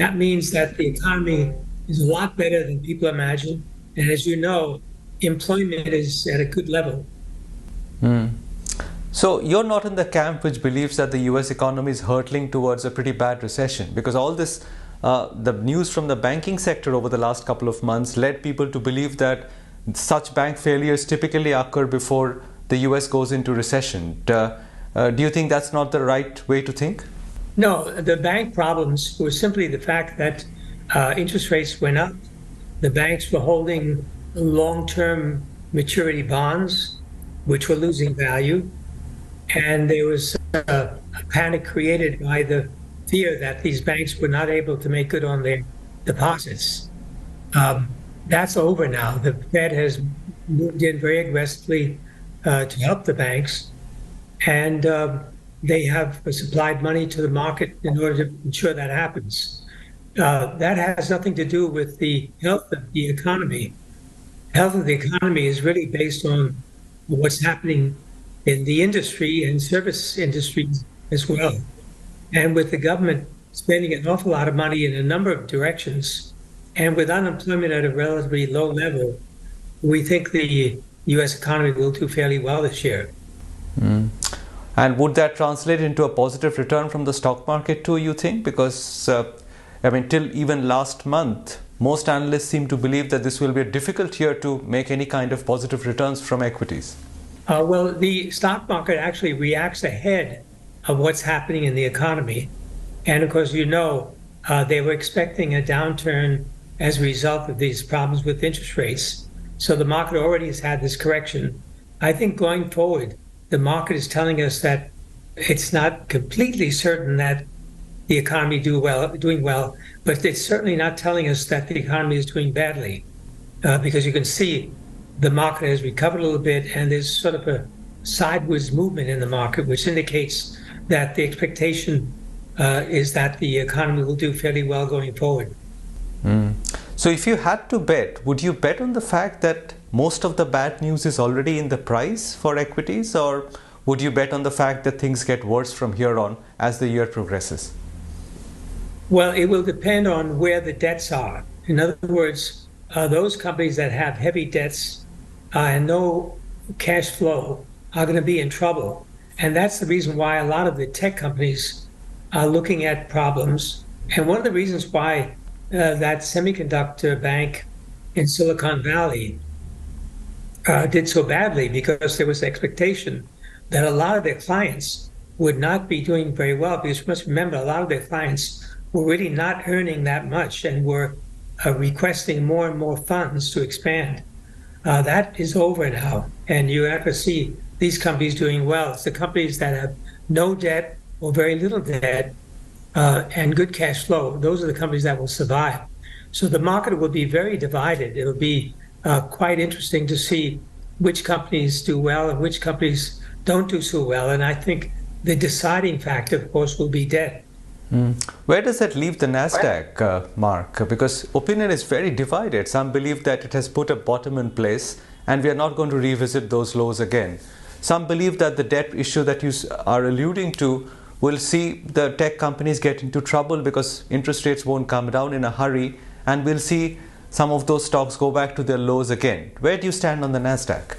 P: that means that the economy is a lot better than people imagine. And as you know, employment is at a good level.
O: So you're not in the camp which believes that the US economy is hurtling towards a pretty bad recession, because all this, the news from the banking sector over the last couple of months led people to believe that such bank failures typically occur before the US goes into recession. Do you think that's not the right way to think?
P: No, the bank problems were simply the fact that interest rates went up. The banks were holding long-term maturity bonds, which were losing value. And there was a panic created by the fear that these banks were not able to make good on their deposits. That's over now. The Fed has moved in very aggressively to help the banks. And they have supplied money to the market in order to ensure that happens. That has nothing to do with the health of the economy. Health of the economy is really based on what's happening in the industry and service industries as well. And with the government spending an awful lot of money in a number of directions, and with unemployment at a relatively low level, we think the U.S. economy will do fairly well this year.
O: And would that translate into a positive return from the stock market too, you think? Because, till even last month, most analysts seem to believe that this will be a difficult year to make any kind of positive returns from equities.
P: Well, the stock market actually reacts ahead of what's happening in the economy. And of course, they were expecting a downturn as a result of these problems with interest rates. So the market already has had this correction. I think going forward, the market is telling us that it's not completely certain that the economy doing well, but it's certainly not telling us that the economy is doing badly, because you can see the market has recovered a little bit, and there's sort of a sideways movement in the market, which indicates that the expectation is that the economy will do fairly well going forward.
O: So if you had to bet, would you bet on the fact that most of the bad news is already in the price for equities, or would you bet on the fact that things get worse from here on as the year progresses?
P: Well, it will depend on where the debts are. In other words, those companies that have heavy debts and no cash flow are going to be in trouble. And that's the reason why a lot of the tech companies are looking at problems. And one of the reasons why that semiconductor bank in Silicon Valley did so badly, because there was the expectation that a lot of their clients would not be doing very well, because you must remember, a lot of their clients were really not earning that much and were requesting more and more funds to expand. That is over now, and you have to see these companies doing well. It's the companies that have no debt or very little debt and good cash flow. Those are the companies that will survive. So the market will be very divided. It'll be quite interesting to see which companies do well and which companies don't do so well. And I think the deciding factor, of course, will be debt.
O: Where does that leave the Nasdaq, Mark? Because opinion is very divided. Some believe that it has put a bottom in place and we are not going to revisit those lows again. Some believe that the debt issue that you are alluding to will see the tech companies get into trouble because interest rates won't come down in a hurry, and we'll see some of those stocks go back to their lows again. Where do you stand on the Nasdaq?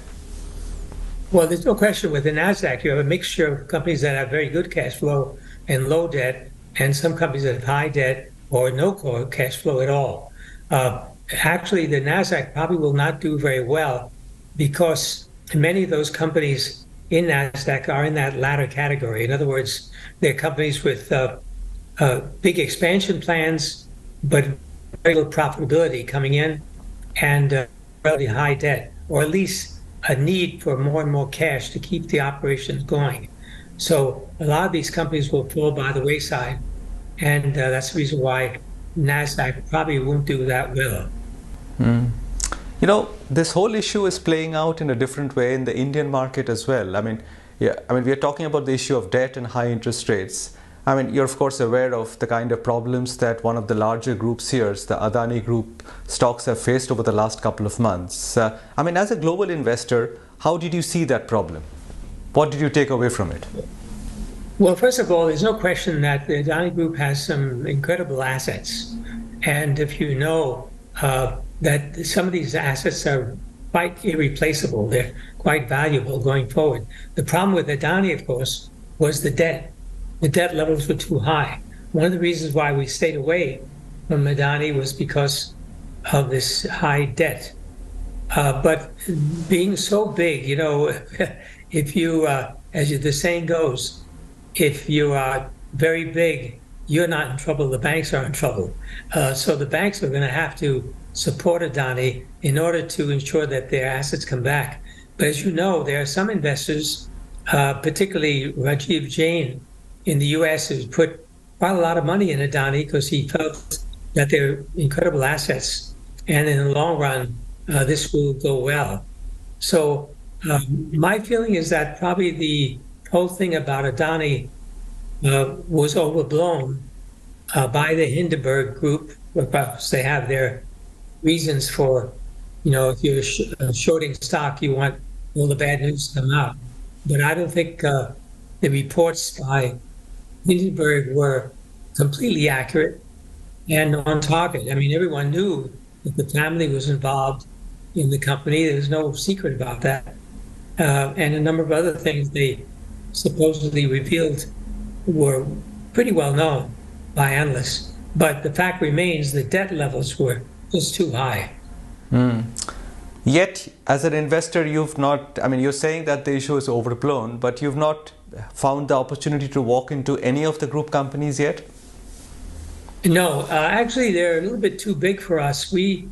P: Well, there's no question with the Nasdaq. You have a mixture of companies that have very good cash flow and low debt, and some companies that have high debt or no cash flow at all. Actually, the Nasdaq probably will not do very well because many of those companies in Nasdaq are in that latter category. In other words, they're companies with big expansion plans, but very little profitability coming in, and relatively high debt, or at least a need for more and more cash to keep the operations going. So a lot of these companies will fall by the wayside, and that's the reason why Nasdaq probably won't do that well.
O: This whole issue is playing out in a different way in the Indian market as well. We are talking about the issue of debt and high interest rates. You're of course aware of the kind of problems that one of the larger groups here, the Adani Group stocks, have faced over the last couple of months. As a global investor, how did you see that problem? What did you take away from it?
P: Well, first of all, there's no question that the Adani Group has some incredible assets. And if you know that some of these assets are quite irreplaceable, they're quite valuable going forward. The problem with Adani, of course, was the debt. The debt levels were too high. One of the reasons why we stayed away from Adani was because of this high debt. But being so big, if you, the saying goes, if you are very big, you're not in trouble, the banks are in trouble. So the banks are going to have to support Adani in order to ensure that their assets come back. But as you know, there are some investors, particularly Rajiv Jain in the US, who's put quite a lot of money in Adani because he felt that they're incredible assets. And in the long run, this will go well. So my feeling is that probably the whole thing about Adani was overblown by the Hindenburg Group, because they have their reasons for, if you're shorting stock, you want all the bad news to come out. but I don't think the reports by Hindenburg were completely accurate and on target. I mean, everyone knew that the family was involved in the company. There was no secret about that. And a number of other things they supposedly revealed were pretty well known by analysts. But the fact remains the debt levels were just too high.
O: Yet, as an investor, you've not, I mean, you're saying that the issue is overblown, but you've not found the opportunity to walk into any of the group companies yet?
P: No, actually, they're a little bit too big for us. We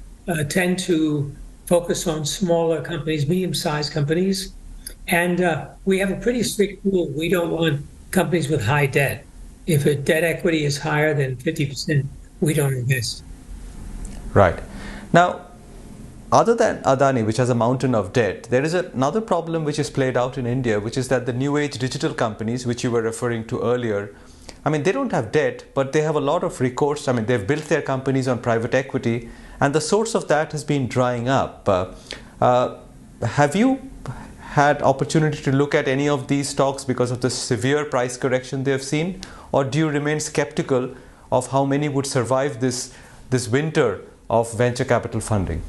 P: tend to focus on smaller companies, medium-sized companies, and we have a pretty strict rule. We don't want companies with high debt. If a debt equity is higher than 50%, we don't invest.
O: Right. Now, other than Adani, which has a mountain of debt, there is another problem which is played out in India, which is that the new age digital companies, which you were referring to earlier, I mean, they don't have debt, but they have a lot of recourse. I mean, they've built their companies on private equity, and the source of that has been drying up. Have you had opportunity to look at any of these stocks because of the severe price correction they have seen, or do you remain skeptical of how many would survive this winter of venture capital funding?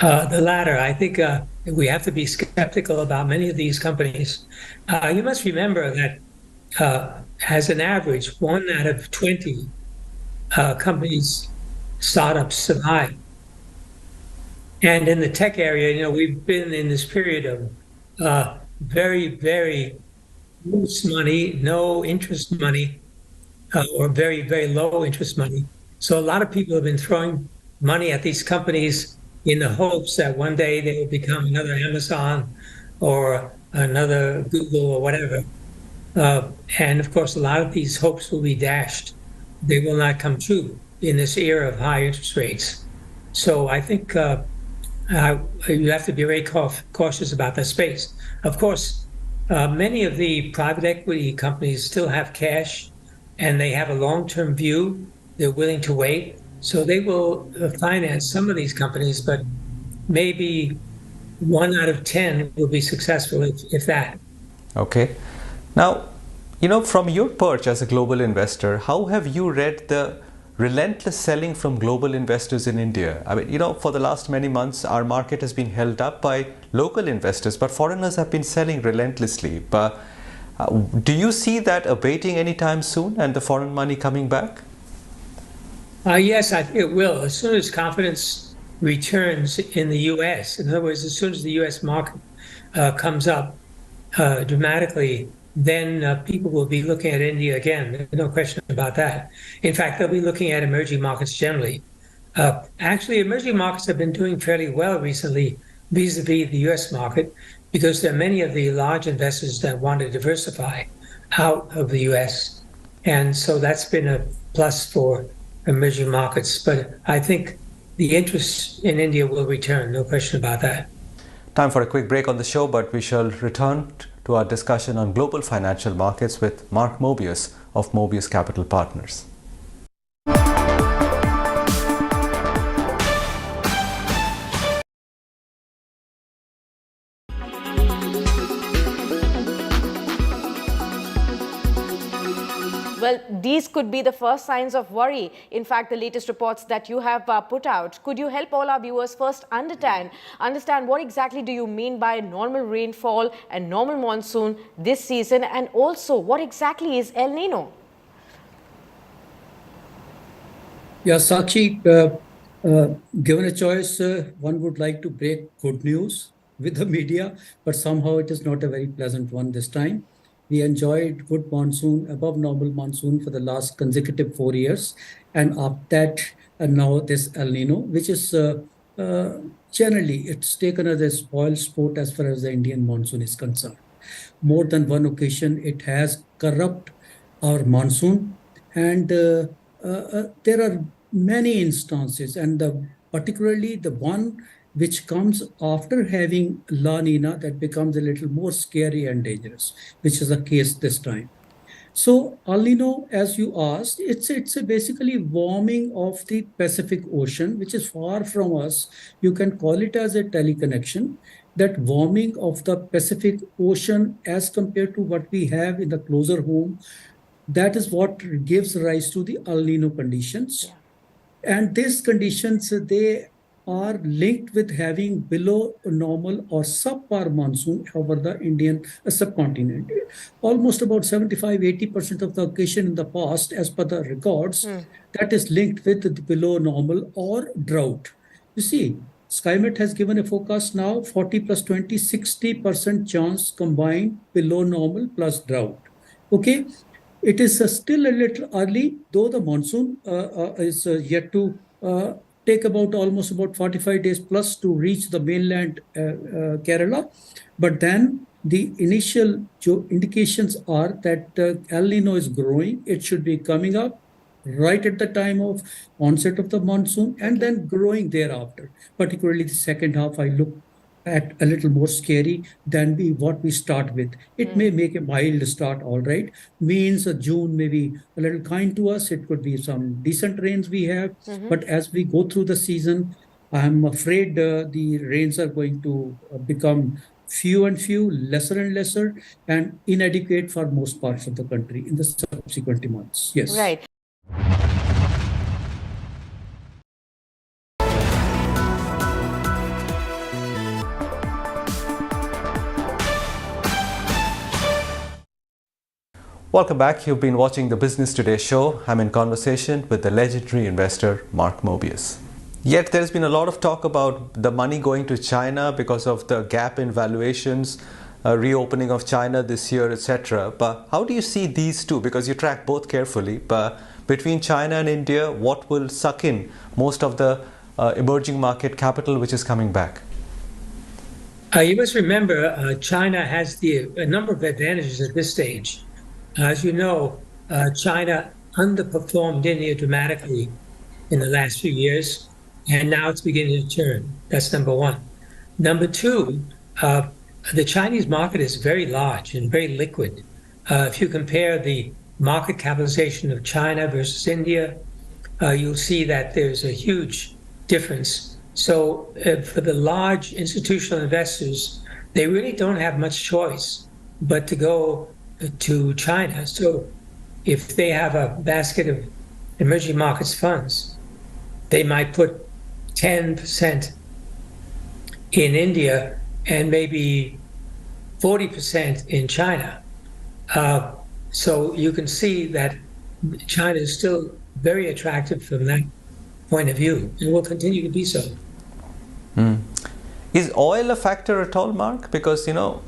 P: The latter. I think we have to be skeptical about many of these companies. You must remember that as an average, 1 out of 20 companies, startups survive. And in the tech area, you know, we've been in this period of very, very loose money, no interest money, or very, very low interest money. So a lot of people have been throwing money at these companies in the hopes that one day they will become another Amazon or another Google or whatever. And of course, a lot of these hopes will be dashed. They will not come true in this era of high interest rates. So I think you have to be very cautious about that space. Of course, many of the private equity companies still have cash and they have a long-term view. They're willing to wait. So they will finance some of these companies, but maybe 1 out of 10 will be successful, if that.
O: Okay. Now, you know, from your perch as a global investor, how have you read the relentless selling from global investors in India? I mean, you know, for the last many months, our market has been held up by local investors, but foreigners have been selling relentlessly. But do you see that abating anytime soon and the foreign money coming back?
P: Yes, I think it will. As soon as confidence returns in the U.S., in other words, as soon as the U.S. market comes up dramatically, then people will be looking at India again. There's no question about that. In fact, they'll be looking at emerging markets generally. Actually, emerging markets have been doing fairly well recently vis-a-vis the U.S. market because there are many of the large investors that want to diversify out of the U.S. And so that's been a plus for emerging markets. But I think the interest in India will return, no question about that.
O: Time for a quick break on the show, but we shall return to our discussion on global financial markets with Mark Mobius of Mobius Capital Partners.
Q: Well, these could be the first signs of worry. In fact, the latest reports that you have put out. Could you help all our viewers first understand what exactly do you mean by normal rainfall and normal monsoon this season, and also what exactly is El Nino?
R: Yeah, Sakshi, given a choice, one would like to break good news with the media, but somehow it is not a very pleasant one this time. We enjoyed good monsoon, above normal monsoon for the last consecutive 4 years. And after that, now this El Nino, which is generally, it's taken as a spoil sport as far as the Indian monsoon is concerned. More than one occasion, it has corrupt our monsoon. And there are many instances, and particularly the one which comes after having La Nina, that becomes a little more scary and dangerous, which is the case this time. So El Nino, as you asked, it's a basically warming of the Pacific Ocean, which is far from us. You can call it as a teleconnection. that warming of the Pacific Ocean as compared to what we have in the closer home, that is what gives rise to the El Nino conditions. And these conditions, they are linked with having below normal or subpar monsoon over the Indian subcontinent. Almost about 75-80% of the occasion in the past, as per the records, that is linked with the below normal or drought. You see, SkyMet has given a forecast now 40 plus 20, 60% chance combined below normal plus drought. Okay, it is still a little early, though the monsoon is yet to take almost about 45 days plus to reach the mainland Kerala. But then the initial indications are that El Nino is growing. It should be coming up right at the time of onset of the monsoon and then growing thereafter. Particularly the second half, I look at a little more scary than what we start with. It may make a mild start, all right. Means June may be a little kind to us. It could be some decent rains we have. But as we go through the season, I'm afraid the rains are going to become few and few, lesser and lesser, and inadequate for most parts of the country in the subsequent months. Yes.
Q: Right.
O: Welcome back. You've been watching the Business Today show. I'm in conversation with the legendary investor Mark Mobius. Yet there's been a lot of talk about the money going to China because of the gap in valuations, reopening of China this year, etc. But how do you see these two? Because you track both carefully. But between China and India, what will suck in most of the emerging market capital which is coming back?
P: You must remember, China has a number of advantages at this stage. As you know, China underperformed India dramatically in the last few years, and now it's beginning to turn. That's number one. Number two, the Chinese market is very large and very liquid. If you compare the market capitalization of China versus India, you'll see that there's a huge difference. So for the large institutional investors, they really don't have much choice but to go to China. So if they have a basket of emerging markets funds, they might put 10% in India and maybe 40% in China. So you can see that China is still very attractive from that point of view and will continue to be so.
O: Is oil a factor at all, Mark? Because, you know,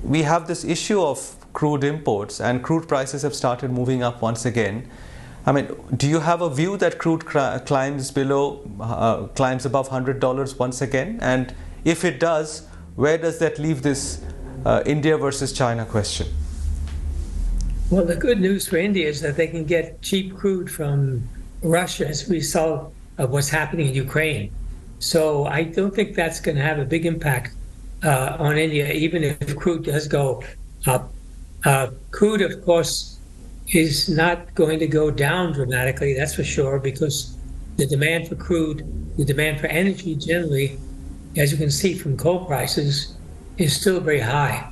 O: we have this issue of crude imports and crude prices have started moving up once again. I mean, do you have a view that crude climbs above $100 once again? And if it does, where does that leave this India versus China question?
P: Well, the good news for India is that they can get cheap crude from Russia, as we saw what's happening in Ukraine. So I don't think that's going to have a big impact on India, even if crude does go up. Crude, of course, is not going to go down dramatically, that's for sure, because the demand for crude, the demand for energy generally, as you can see from coal prices, is still very high.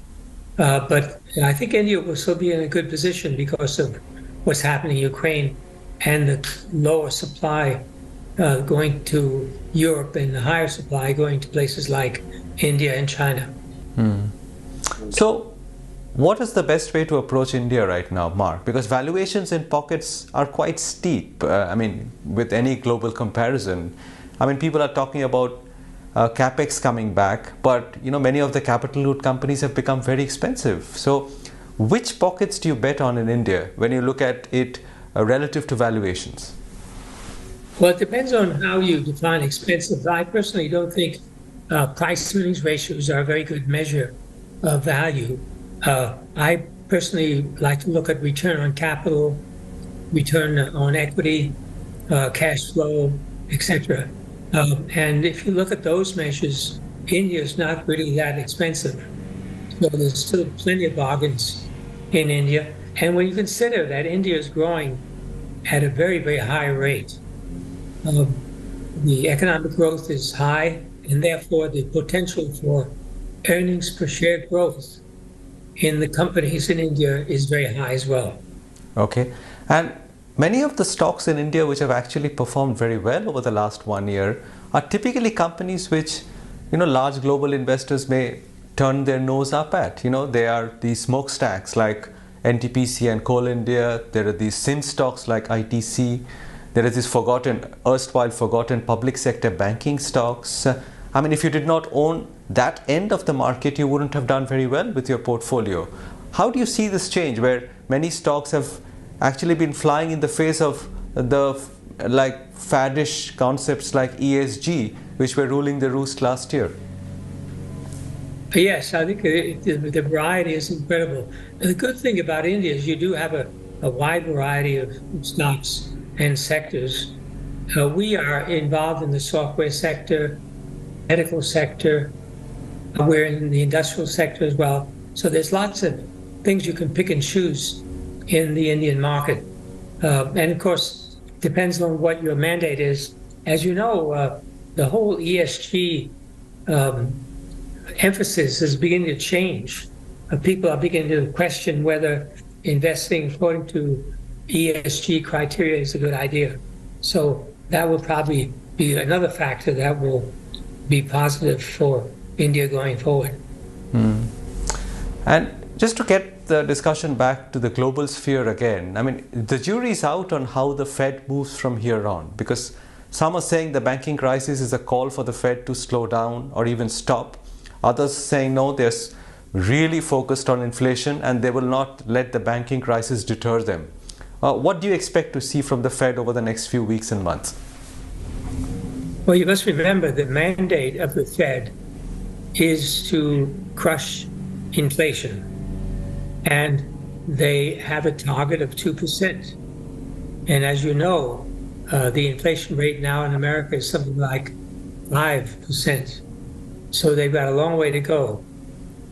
P: But I think India will still be in a good position because of what's happening in Ukraine and the lower supply going to Europe and the higher supply going to places like India and China.
O: So, what is the best way to approach India right now, Mark? Because valuations in pockets are quite steep. I mean, with any global comparison. I mean, people are talking about capex coming back, but you know, many of the capital good companies have become very expensive. So, which pockets do you bet on in India when you look at it relative to valuations?
P: Well, it depends on how you define expensive. I personally don't think price earnings ratios are a very good measure of value. I personally like to look at return on capital, return on equity, cash flow, etc. And if you look at those measures, India is not really that expensive. So there's still plenty of bargains in India. And when you consider that India is growing at a very, very high rate, the economic growth is high and therefore the potential for earnings per share growth in the companies in India is very high as well.
O: Okay. And many of the stocks in India which have actually performed very well over the last 1 year are typically companies which, large global investors may turn their nose up at. They are these smokestacks like NTPC and Coal India. There are these sin stocks like ITC. There is this erstwhile forgotten public sector banking stocks. If you did not own that end of the market, you wouldn't have done very well with your portfolio. How do you see this change where many stocks have actually been flying in the face of the faddish concepts like ESG, which were ruling the roost last year?
P: Yes, I think the variety is incredible. And the good thing about India is you do have a wide variety of stocks and sectors. We are involved in the software sector, medical sector. We're in the industrial sector as well. So there's lots of things you can pick and choose in the Indian market. And of course, depends on what your mandate is. As you know, the whole ESG emphasis is beginning to change. People are beginning to question whether investing according to ESG criteria is a good idea. So that will probably be another factor that will be positive for India going forward.
O: And just to get the discussion back to the global sphere again, the jury's out on how the Fed moves from here on, because some are saying the banking crisis is a call for the Fed to slow down or even stop. Others saying no, they're really focused on inflation and they will not let the banking crisis deter them. What do you expect to see from the Fed over the next few weeks and months?
P: Well, you must remember the mandate of the Fed is to crush inflation. And they have a target of 2%. And as you know, the inflation rate now in America is something like 5%. So they've got a long way to go.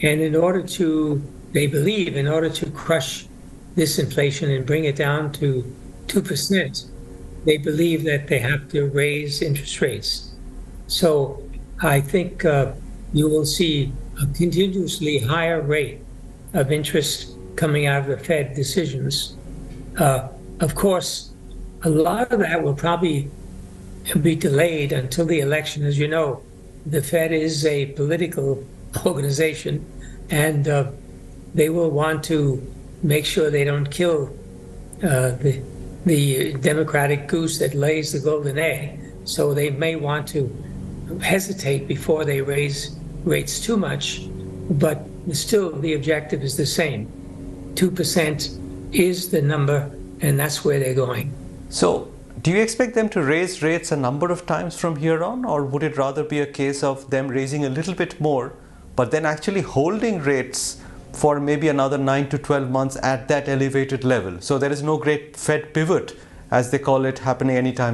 P: And they believe in order to crush this inflation and bring it down to 2%, they believe that they have to raise interest rates. So I think you will see a continuously higher rate of interest coming out of the Fed decisions. Of course, a lot of that will probably be delayed until the election. As you know, the Fed is a political organization, and they will want to make sure they don't kill the Democratic goose that lays the golden egg. So they may want to hesitate before they raise rates too much, but still the objective is the same. 2% is the number, and that's where they're going.
O: So do you expect them to raise rates a number of times from here on, or would it rather be a case of them raising a little bit more, but then actually holding rates for maybe another 9 to 12 months at that elevated level? So there is no great Fed pivot, as they call it, happening anytime